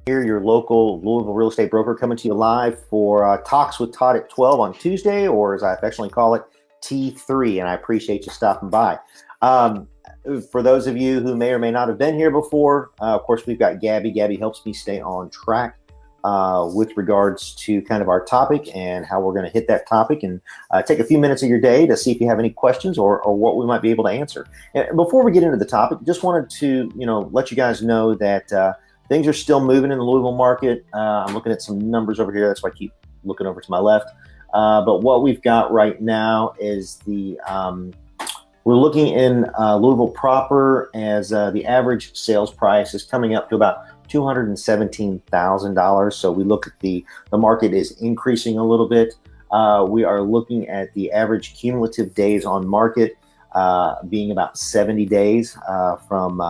Here, your local Louisville real estate broker, coming to you live for Talks with Todd at 12 on Tuesday, or as I affectionately call it, T3. And I appreciate you stopping by. Um, for those of you who may or may not have been here before, of course, we've got Gaby. Gaby helps me stay on track with regards to kind of our topic and how we're going to hit that topic, and take a few minutes of your day to see if you have any questions or what we might be able to answer. And before we get into the topic, just wanted to, let you guys know that things are still moving in the Louisville market. I'm looking at some numbers over here. That's why I keep looking over to my left. But what we've got right now is we're looking in Louisville proper as the average sales price is coming up to about $217,000. So we look at the market is increasing a little bit. We are looking at the average cumulative days on market being about 70 days from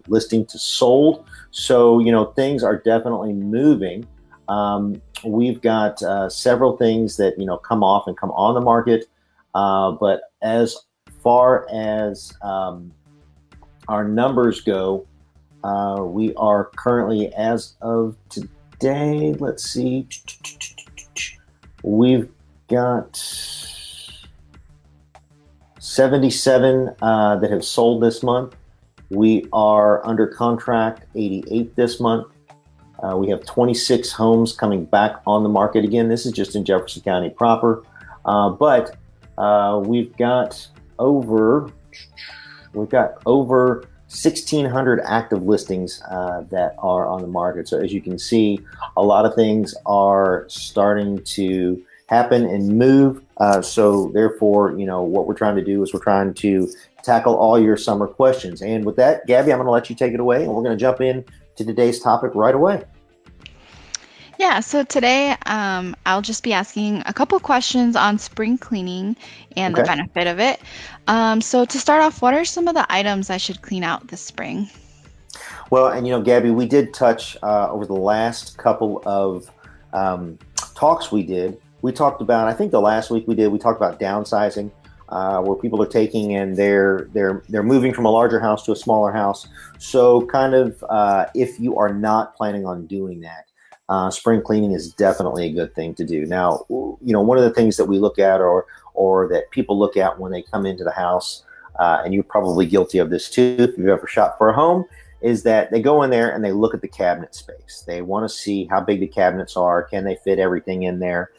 listing to sold. So, things are definitely moving. We've got several things that, come off and come on the market. But as far as our numbers go, we are currently, as of today, let's see, we've got 77 that have sold this month. We are under contract 88 this month. We have 26 homes coming back on the market again. This is just in Jefferson County proper. But we've got over 1,600 active listings that are on the market. So as you can see, a lot of things are starting to happen and move. So therefore, what we're trying to do is we're trying to tackle all your summer questions. And with that, Gaby, I'm going to let you take it away, and we're going to jump in to today's topic right away. Yeah, so today I'll just be asking a couple questions on spring cleaning and the benefit of it. So to start off, what are some of the items I should clean out this spring? Well, and Gaby, we did touch over the last couple of talks we did. We talked about, I think the last week we talked about downsizing, where people are taking and they're moving from a larger house to a smaller house. So kind of if you are not planning on doing that, spring cleaning is definitely a good thing to do. Now, one of the things that we look at or that people look at when they come into the house, and you're probably guilty of this too if you've ever shopped for a home, is that they go in there and they look at the cabinet space. They want to see how big the cabinets are. Can they fit everything in there?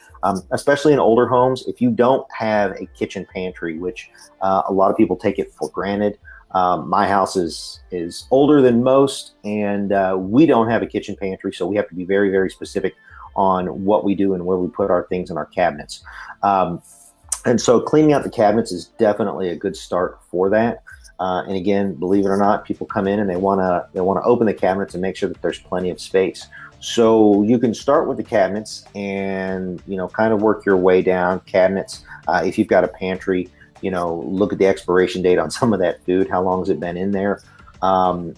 Especially in older homes, if you don't have a kitchen pantry, which a lot of people take it for granted. My house is older than most, and we don't have a kitchen pantry, so we have to be very, very specific on what we do and where we put our things in our cabinets. And so cleaning out the cabinets is definitely a good start for that. And again, believe it or not, people come in and they want to open the cabinets and make sure that there's plenty of space. So you can start with the cabinets and kind of work your way down. Cabinets, if you've got a pantry, look at the expiration date on some of that food. How long has it been in there? And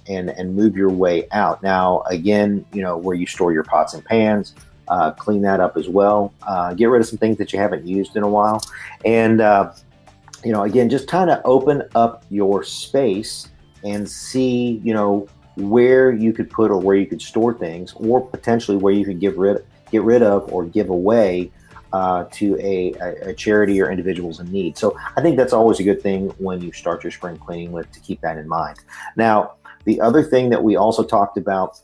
move your way out. Now, again, where you store your pots and pans, clean that up as well. Get rid of some things that you haven't used in a while. And, again, just kind of open up your space and see, where you could put or where you could store things, or potentially where you could get rid of or give away to a charity or individuals in need. So I think that's always a good thing when you start your spring cleaning with, to keep that in mind. Now, the other thing that we also talked about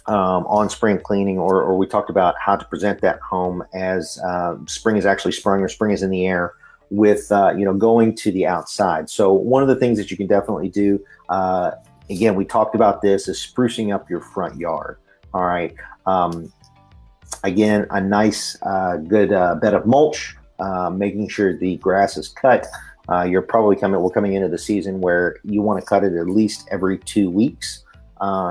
on spring cleaning, or we talked about how to present that home as spring is actually sprung or spring is in the air, with going to the outside. So one of the things that you can definitely do, again, we talked about this, is sprucing up your front yard. All right. Again, a nice, good bed of mulch, making sure the grass is cut. We're coming into the season where you want to cut it at least every 2 weeks,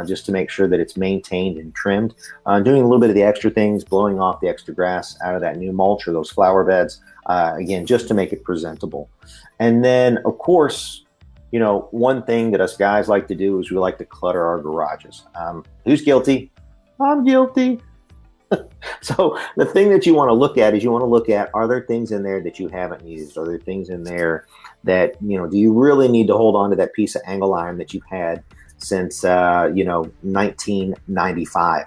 just to make sure that it's maintained and trimmed. Doing a little bit of the extra things, blowing off the extra grass out of that new mulch or those flower beds, again, just to make it presentable. And then, of course, one thing that us guys like to do is we like to clutter our garages. Who's guilty? I'm guilty. So the thing that you want to look at is are there things in there that you haven't used? Are there things in there that, do you really need to hold on to that piece of angle iron that you've had since 1995.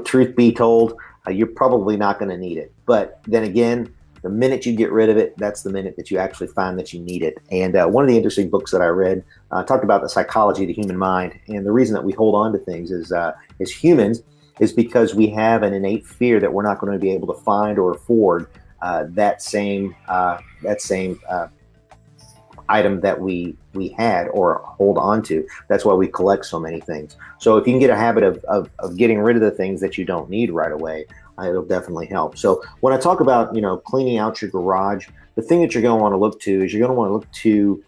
Truth be told, you're probably not going to need it. But then again, the minute you get rid of it, that's the minute that you actually find that you need it. And one of the interesting books that I read talked about the psychology of the human mind. And the reason that we hold on to things is as humans is because we have an innate fear that we're not going to be able to find or afford that same item that we had or hold on to. That's why we collect so many things. So if you can get a habit of getting rid of the things that you don't need right away, it'll definitely help. So when I talk about, cleaning out your garage, the thing that you're going to want to look to is you're going to want to look to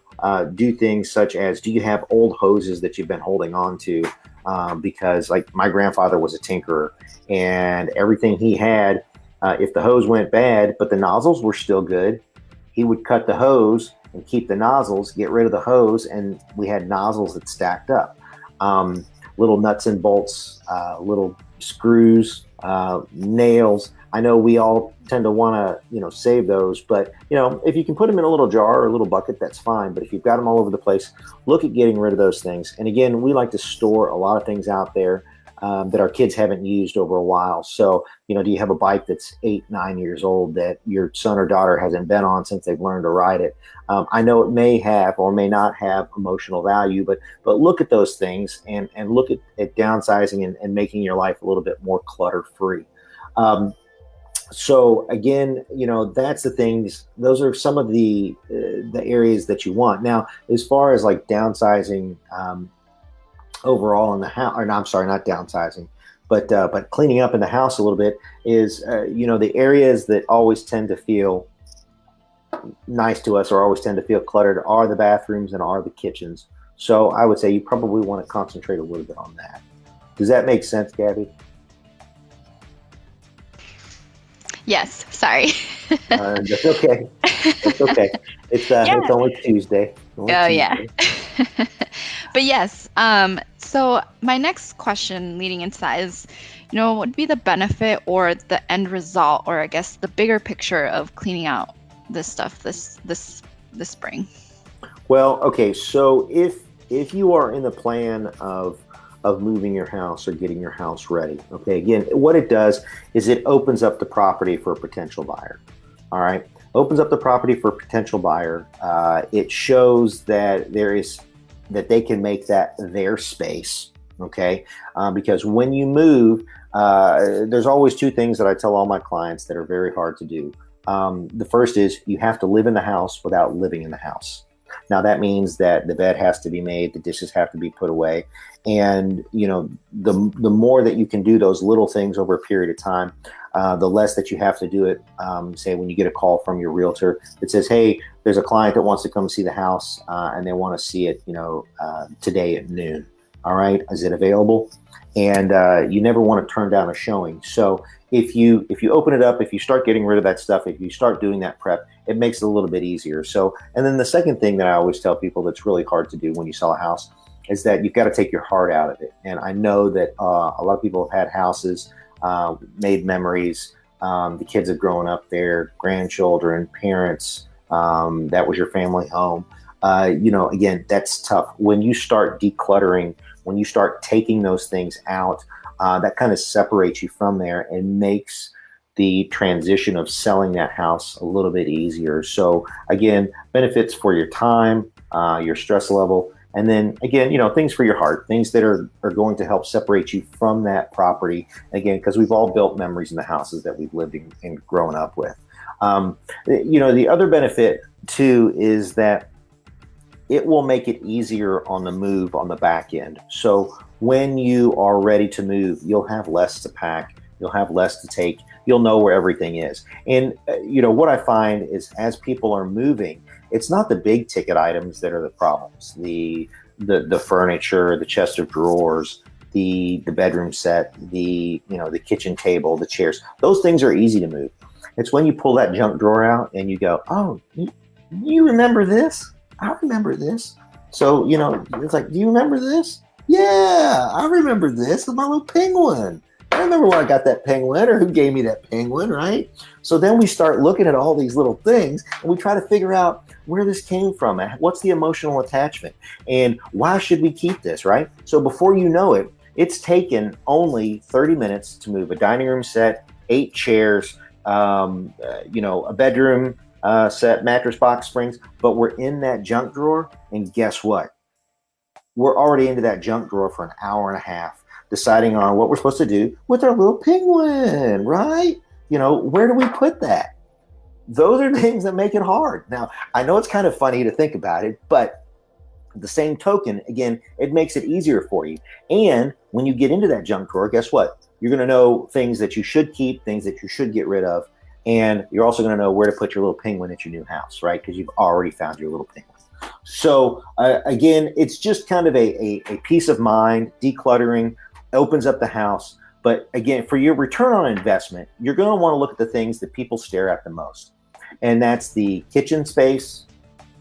do things such as, do you have old hoses that you've been holding on to? Because like my grandfather was a tinkerer, and everything he had, if the hose went bad, but the nozzles were still good, he would cut the hose and keep the nozzles, get rid of the hose, and we had nozzles that stacked up. Little nuts and bolts, little screws, nails. I know we all tend to want to, save those, but if you can put them in a little jar or a little bucket, that's fine. But if you've got them all over the place, look at getting rid of those things. And again, we like to store a lot of things out there that our kids haven't used over a while. So, do you have a bike that's 8, 9 years old that your son or daughter hasn't been on since they've learned to ride it? I know it may have or may not have emotional value, but look at those things and look at downsizing and making your life a little bit more clutter free. So again, that's the things. Those are some of the areas that you want. Now, as far as like downsizing overall in the house, or no, I'm sorry, not downsizing, but cleaning up in the house a little bit is, the areas that always tend to feel nice to us or always tend to feel cluttered are the bathrooms and are the kitchens. So I would say you probably want to concentrate a little bit on that. Does that make sense, Gabby? Yes, sorry. That's okay. That's okay. It's only Tuesday. Yeah. But yes, so my next question leading into that is, what would be the benefit or the end result, or I guess the bigger picture of cleaning out this stuff this spring? Well, okay, so if you are in the plan of moving your house or getting your house ready, okay, again, what it does is it opens up the property for a potential buyer. All right, opens up the property for a potential buyer. It shows that that they can make that their space. Okay, because when you move, there's always two things that I tell all my clients that are very hard to do. The first is you have to live in the house without living in the house. Now that means that the bed has to be made, the dishes have to be put away, and the more that you can do those little things over a period of time, the less that you have to do it. Say when you get a call from your realtor that says, "Hey, there's a client that wants to come see the house and they want to see it, today at noon. All right, is it available?" And you never want to turn down a showing. So if you open it up, if you start getting rid of that stuff, if you start doing that prep, it makes it a little bit easier. So, and then the second thing that I always tell people that's really hard to do when you sell a house is that you've got to take your heart out of it. And I know that a lot of people have had houses, made memories. The kids have grown up there, grandchildren, parents. That was your family home. Again, that's tough. When you start decluttering, when you start taking those things out, that kind of separates you from there and makes the transition of selling that house a little bit easier. So again, benefits for your time, your stress level, and then again, things for your heart, things that are going to help separate you from that property. Again, because we've all built memories in the houses that we've lived in and grown up with. The other benefit too is that it will make it easier on the move on the back end. So when you are ready to move, you'll have less to pack, you'll have less to take, you'll know where everything is. And what I find is as people are moving, it's not the big ticket items that are the problems. The furniture, the chest of drawers, the bedroom set, the kitchen table, the chairs. Those things are easy to move. It's when you pull that junk drawer out and you go, "Oh, you remember this? I remember this." So, it's like, "Do you remember this?" "Yeah, I remember this. It's my little penguin." I remember when I got that penguin, or who gave me that penguin, right? So then we start looking at all these little things, and we try to figure out where this came from, and what's the emotional attachment, and why should we keep this, right? So before you know it, it's taken only 30 minutes to move a dining room set, 8 chairs, a bedroom set, mattress box springs, but we're in that junk drawer, and guess what? We're already into that junk drawer for an hour and a half, deciding on what we're supposed to do with our little penguin, right? Where do we put that? Those are things that make it hard. Now, I know it's kind of funny to think about it, but the same token, again, it makes it easier for you. And when you get into that junk drawer, guess what? You're going to know things that you should keep, things that you should get rid of. And you're also going to know where to put your little penguin at your new house, right? Because you've already found your little penguin. So again, it's just kind of a peace of mind. Decluttering opens up the house. But again, for your return on investment, you're going to want to look at the things that people stare at the most. And that's the kitchen space.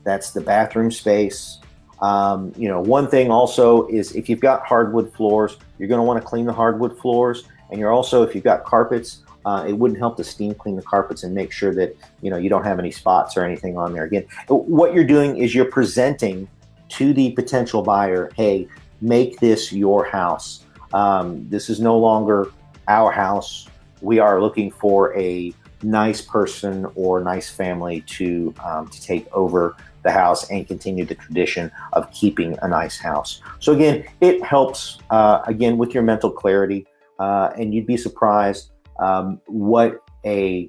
That's the bathroom space. One thing also is if you've got hardwood floors, you're going to want to clean the hardwood floors. And you're also, if you've got carpets, it wouldn't help to steam clean the carpets and make sure that, you don't have any spots or anything on there. Again, what you're doing is you're presenting to the potential buyer, hey, make this your house. This is no longer our house. We are looking for a nice person or nice family to take over the house and continue the tradition of keeping a nice house. So again, it helps again with your mental clarity, and you'd be surprised what a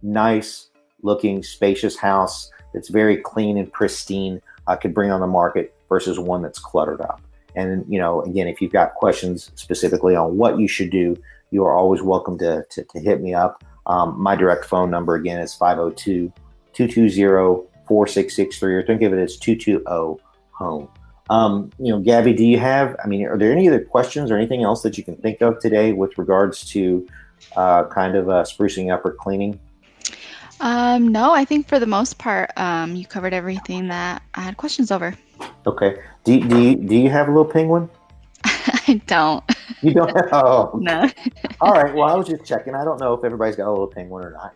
nice looking spacious house that's very clean and pristine could bring on the market versus one that's cluttered up. And again, if you've got questions specifically on what you should do, you are always welcome to hit me up. My direct phone number again is 502-220-4663, or think of it as 220-HOME. Gaby, do you have, are there any other questions or anything else that you can think of today with regards to kind of sprucing up or cleaning? No, I think for the most part, you covered everything that I had questions over. Okay. Do you have a little penguin? I don't. You don't have? Oh, No. All right. Well, I was just checking. I don't know if everybody's got a little penguin or not.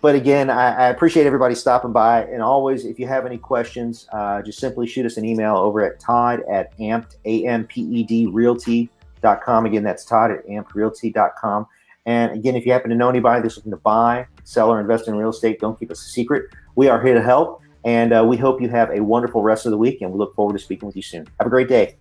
But again, I appreciate everybody stopping by. And always, if you have any questions, just simply shoot us an email over at Todd@ampedrealty.com. Again, that's Todd@ampedrealty.com. And again, if you happen to know anybody that's looking to buy, sell, or invest in real estate, don't keep us a secret. We are here to help. And we hope you have a wonderful rest of the week. And we look forward to speaking with you soon. Have a great day.